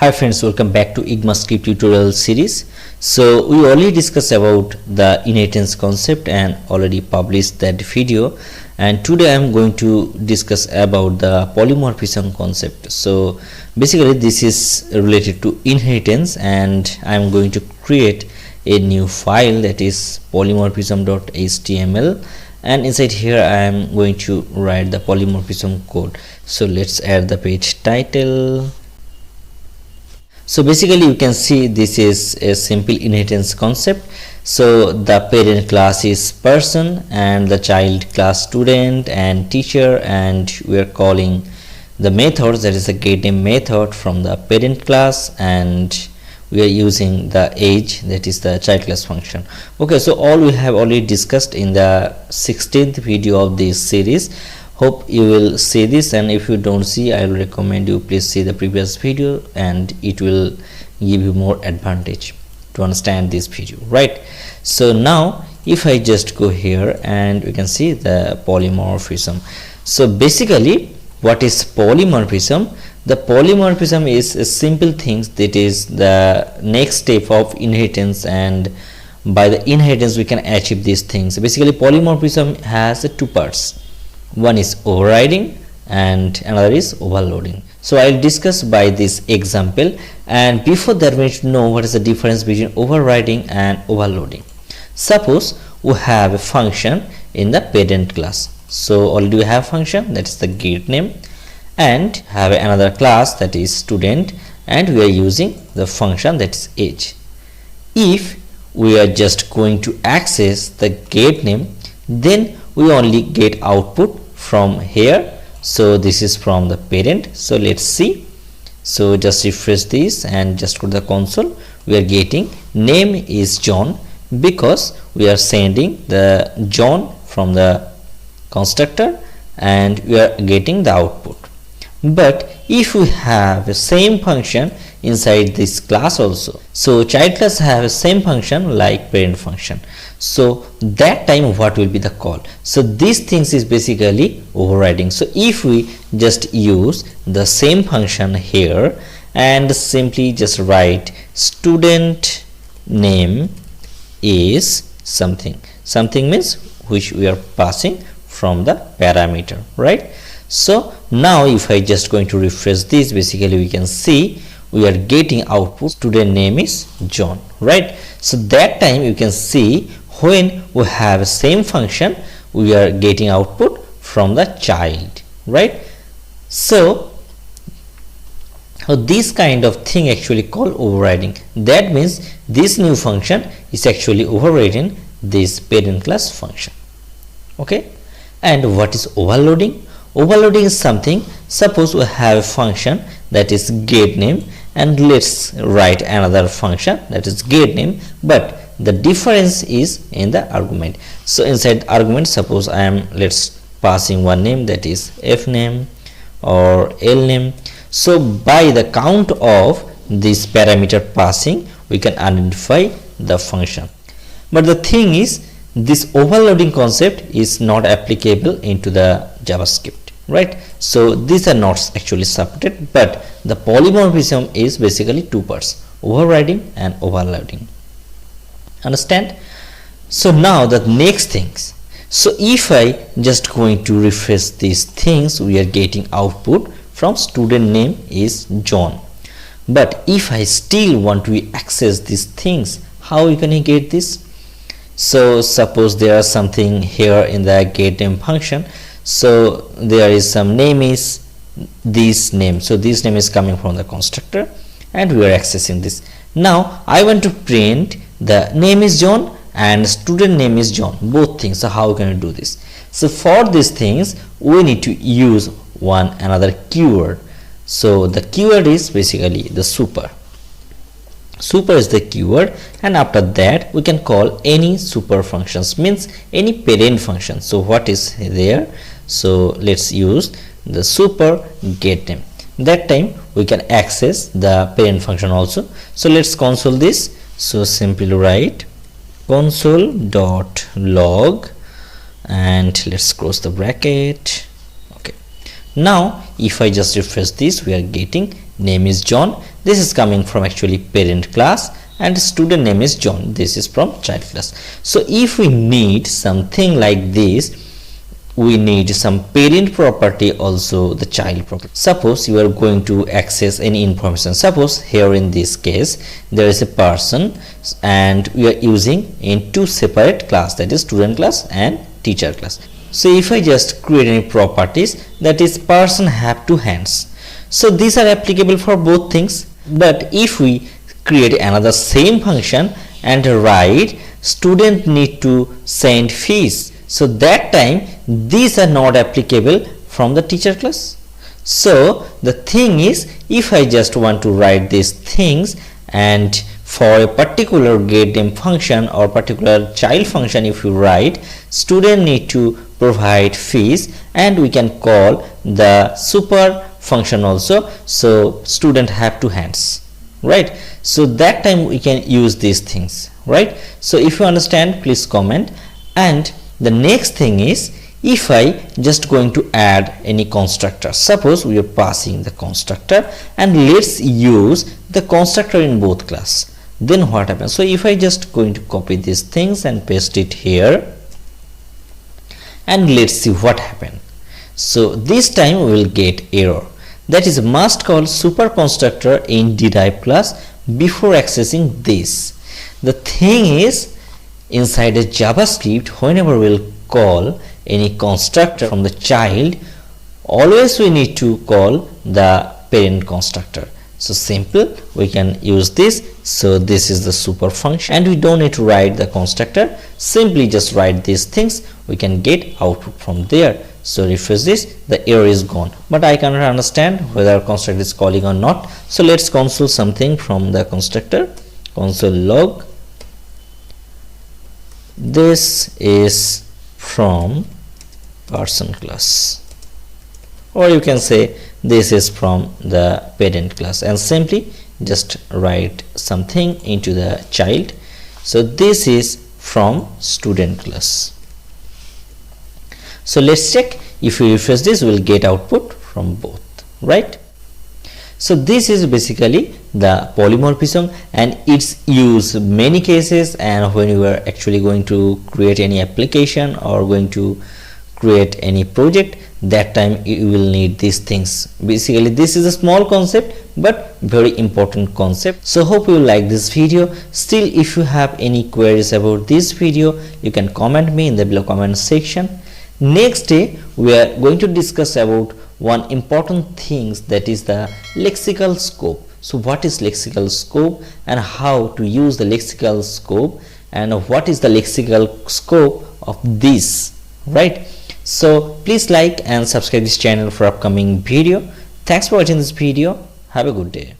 Hi friends, welcome back to ECMAScript tutorial series. So we already discussed about the inheritance concept and already published that video, and today I am going to discuss about the polymorphism concept. So basically this is related to inheritance, and I am going to create a new file, that is polymorphism.html, and inside here I am going to write the polymorphism code. So let's add the page title. So basically you can see this is a simple inheritance concept. So the parent class is person and the child class student and teacher, and we are calling the methods, that is the getName method from the parent class, and we are using the age, that is the child class function. Okay, so all we have already discussed in the 16th video of this series. Hope you will see this, and if you don't see, I will recommend you please see the previous video, and it will give you more advantage to understand this video, right? So now if I just go here and we can see the polymorphism. So basically what is polymorphism? The polymorphism is a simple thing, that is the next step of inheritance, and by the inheritance we can achieve these things. Basically polymorphism has two parts. One is overriding and another is overloading. So I'll discuss by this example, and before that we need to know what is the difference between overriding and overloading. Suppose we have a function in the parent class. So already we have function, that is the getName, and have another class, that is student, and we are using the function, that is age. If we are just going to access the getName, then we only get output from here. So this is from the parent. So let's see. So just refresh this and just go to the console. We are getting name is John because we are sending the John from the constructor, and we are getting the output. But if we have the same function inside this class also, so child class have the same function like parent function, so that time what will be the call? So these things is basically overriding. So if we just use the same function here and simply just write student name is something means which we are passing from the parameter, right? So now if I just going to refresh this, basically we can see we are getting output student name is John, right? So that time you can see when we have same function we are getting output from the child, right? So this kind of thing actually called overriding. That means this new function is actually overriding this parent class function. Okay, and what is overloading? Overloading is something, suppose we have a function that is getName, and let's write another function that is getName, but the difference is in the argument. So inside the argument, suppose I am let's passing one name, that is fname or lname. So by the count of this parameter passing we can identify the function. But the thing is, this overloading concept is not applicable into the JavaScript, right? So these are not actually supported, but the polymorphism is basically two parts, overriding and overloading. Understand? So now the next things, so if I just going to refresh these things, we are getting output from student name is John. But if I still want to access these things, how you can get this? So suppose there is something here in the getName function. So there is some name is this name. So this name is coming from the constructor, and we are accessing this. Now I want to print the name is John and student name is John, both things. So how can I do this? So for these things we need to use another keyword. So the keyword is basically the super. Super is the keyword, and after that we can call any super functions, means any parent function. So what is there? So let's use the super getName. That time we can access the parent function also. So let's console this. So simply write console.log, and let's close the bracket. Okay, now if I just refresh this, we are getting name is John. This is coming from actually parent class, and student name is John. This is from child class. So if we need something like this, we need some parent property, also the child property. Suppose you are going to access any information. Suppose here in this case there is a person and we are using in two separate class, that is student class and teacher class. So if I just create any properties, that is person have two hands. So these are applicable for both things. But if we create another same function and write student need to send fees, so that time these are not applicable from the teacher class. So the thing is, if I just want to write these things, and for a particular getName function or particular child function, if you write student need to provide fees, and we can call the super function also, so student have two hands, right? So that time we can use these things, right? So if you understand, please comment. And the next thing is, if I just going to add any constructor, suppose we are passing the constructor, and let's use the constructor in both class, then what happens? So if I just going to copy these things and paste it here, and let's see what happened. So this time we will get error, that is must call super constructor in derived class before accessing this. The thing is, inside a JavaScript, whenever we'll call any constructor from the child, always we need to call the parent constructor. So simple, we can use this. So this is the super function, and we don't need to write the constructor, simply just write these things, we can get output from there. So refresh this, the error is gone, but I cannot understand whether constructor is calling or not. So let's console something from the constructor, console log, this is from person class, or you can say this is from the parent class, and simply just write something into the child. So this is from student class. So let's check, if we refresh this, we will get output from both, right? So this is basically the polymorphism, and it's used many cases, and when you are actually going to create any application or going to create any project, that time you will need these things. Basically this is a small concept but very important concept. So hope you like this video. Still, if you have any queries about this video, you can comment me in the below comment section. Next day we are going to discuss about one important things, that is the lexical scope. So what is lexical scope and how to use the lexical scope, and what is the lexical scope of this, right? So please like and subscribe this channel for upcoming video. Thanks for watching this video. Have a good day.